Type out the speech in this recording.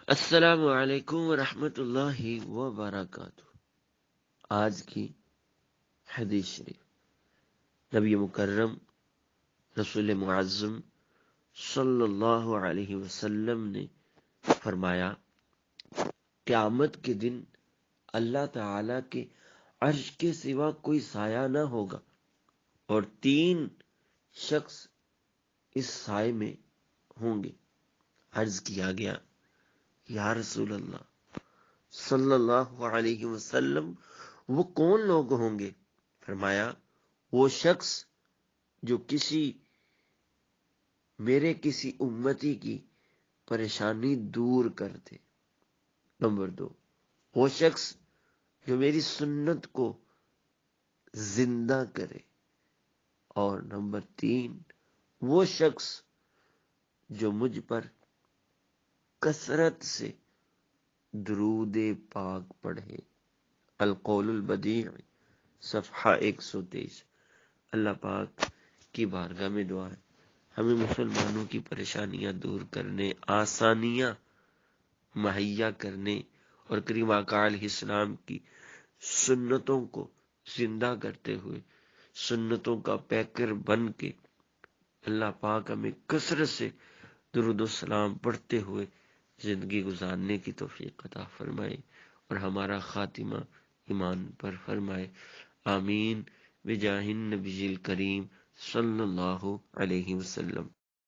السلام علیکم ورحمۃ اللہ وبرکاتہ۔ آج کی حدیث شریف نبی مکرم رسول معظم صلی اللہ علیہ وسلم نے فرمایا، قیامت کے دن اللہ تعالی کے عرش کے سوا کوئی سایہ نہ ہوگا اور 3 شخص اس سائے میں ہوں گے۔ عرض کیا گیا، یا رسول اللہ صلی اللہ علیہ وسلم وہ کون لوگ ہوں گے؟ فرمایا، وہ شخص جو میرے کسی امتی کی پریشانی دور کر دے۔ نمبر 2، وہ شخص جو میری سنت کو زندہ کرے۔ اور نمبر 3، وہ شخص جو مجھ پر کثرت سے درود پاک پڑھے۔ القول البدیع، صفحہ 123۔ اللہ پاک کی بارگاہ میں دعا ہے، ہمیں مسلمانوں کی پریشانیاں دور کرنے، آسانیاں مہیا کرنے اور کریم آقا علیہ السلام کی سنتوں کو زندہ کرتے ہوئے، سنتوں کا پیکر بن کے اللہ پاک ہمیں کثرت سے درود و سلام پڑھتے ہوئے زندگی گزارنے کی توفیق عطا فرمائے اور ہمارا خاتمہ ایمان پر فرمائے۔ آمین بجاہ النبی الکریم صلی اللہ علیہ وسلم۔